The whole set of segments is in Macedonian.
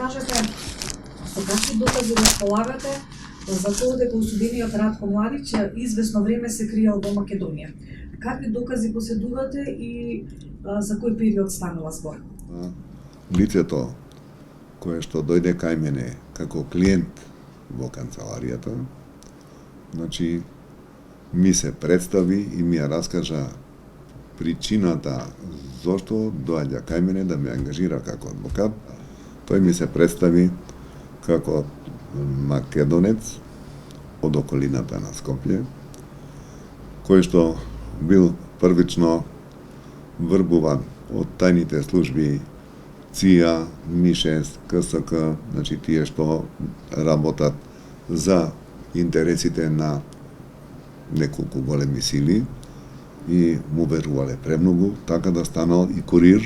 кажете со какви докази располагате за тоа дека осудениот Ратко Младич извесно време се криел во Македонија? Какви докази поседувате и за кој период станува збор? Лицето кое што дојде кај мене како клиент во канцеларијата, значи ми се представи и ми ја раскажа причината зошто доаѓа кај мене да ме ангажира како адвокат. Тој ми се представи како македонец од околината на Скопје, кој што бил првично врбуван од тајните служби ЦИА, МИ6, КСК, значи тие што работат за интересите на неколку големи сили и му верувале премногу, така да станал и курир,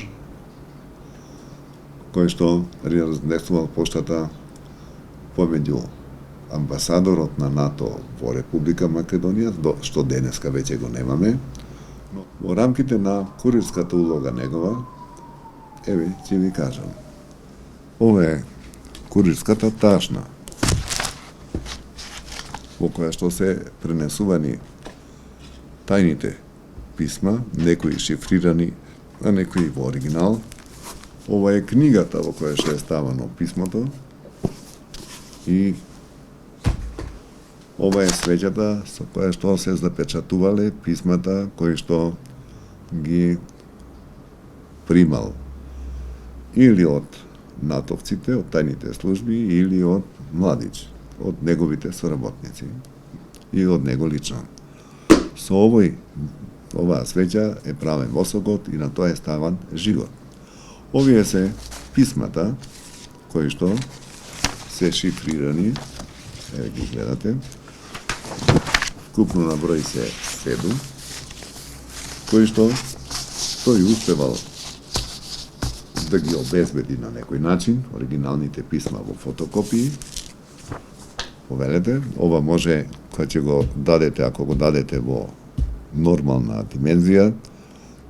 кој што разнесувал поштата помеѓу амбасадорот на НАТО во Република Македонија, што денеска веќе го немаме, но во рамките на курирската улога негова, еве, ќе ви кажам. Ова е курирската ташна, во која што се пренесувани тајните писма, некои шифрирани, а некои во оригинал. Ова е книгата во која што е ставано писмото и ова е свеќата со која што се запечатувале писмата кои што ги примал или од натовците, од тајните служби, или од Младич, од неговите соработници и од него лично. Со оваа свеќа е правен восокот и на тоа е ставан живот. Овие се писмата кои што се шифрирани, еве ги гледате, вкупно на број се 7, кои што тој успевал да ги обезбеди на некој начин, оригиналните писма во фотокопии. Повелете, ова може, кога ќе го дадете, ако го дадете во нормална димензија,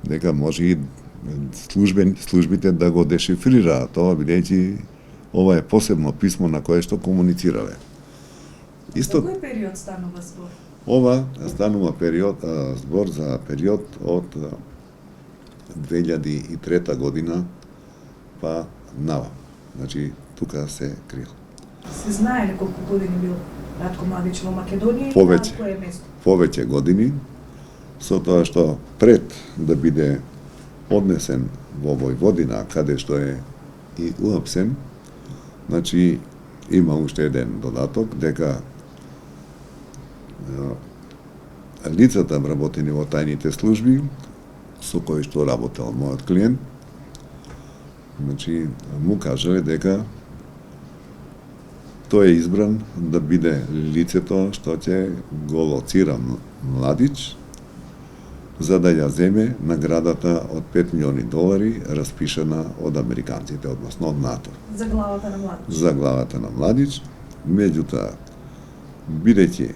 дека може и службите да го дешифрираат тоа, бидејќи ова е посебно писмо на кое што комуницирале. За кој период станува збор? Ова станува збор за период од 2003 година па навам. Значи, тука се крил. Се знае ли колку години бил Ратко Младич во Македонија и на кое место? Повеќе години, со тоа што пред да биде однесен во Војводина, каде што е и уапсен, значи има уште еден додаток, дека лицата вработени во тајните служби, со кои што работел мојот клиент, значи му кажале дека тој е избран да биде лицето што ќе го лоцира Младич, за да ја земе наградата од $5 милиони распишана од американците, односно од НАТО. За главата на Младич. За главата на Младич. Меѓутоа, бидејќи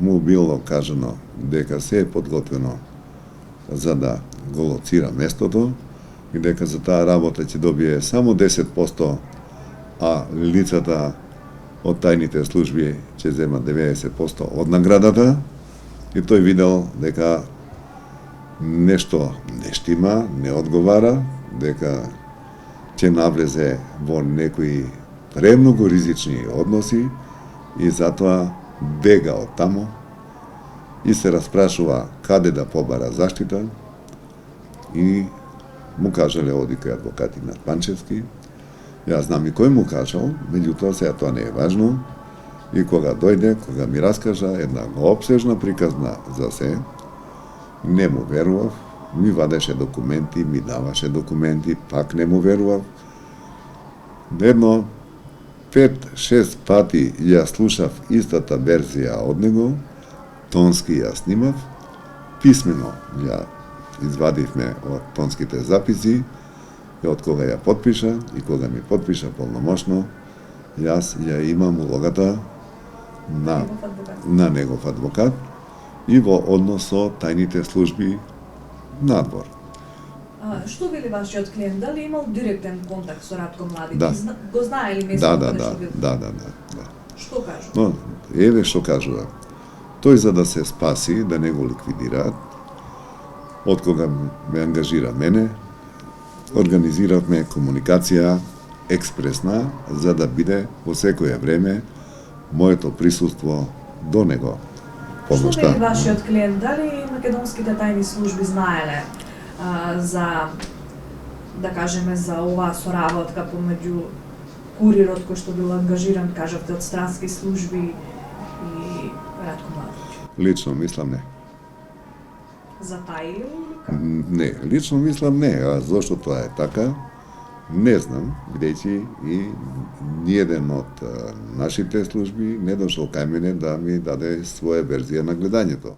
му било кажано дека се е подготвено за да го лоцира местото и дека за таа работа ќе добие само 10%, а лицата од тајните служби ќе зема 90% од наградата, и тој видел дека нешто не штима, не одговара, дека ќе навлезе во некои премногу ризични односи и затоа бега од тамо и се распрашува каде да побара заштита и му кажале оди кај адвокат Игнат Панчевски. Јас знам и кој му кажал, меѓутоа сега тоа не е важно. И кога дојде, кога ми раскажа една опсежна приказна за се, не му верував, ми вадеше документи, ми даваше документи, пак не му верував. Едно 5-6 пати ја слушав истата верзија од него, тонски ја снимав, писмено ја извадивме од тонските записи, и од кога ја подпиша и кога ми подпиша полномошно, јас ја имам улогата на негов адвокат и во однос со тајните служби надвор. Што били вашиот клиент? Дали е имал директен контакт со Ратко Младич? Да. Го знае ли Да, местото да, каде да, што бил? да. Што кажу? Но, еве што кажува. Тој за да се спаси, да не го ликвидираат, од кога ме ангажира мене, организиравме комуникација експресна, за да биде во секое време моето присуство до него. Што били вашиот клиент? Дали македонските тајни служби знаеле за, да кажеме, за оваа соработка помеѓу курирот кој што бил ангажиран, кажавте, од странски служби и Ратко Младич? Лично мислам не. Затаили ли? Не, лично мислам не, а зошто тоа е така, не знам, бидејќи и ниеден од нашите служби не дошол кај мене да ми даде своја верзија на гледањето.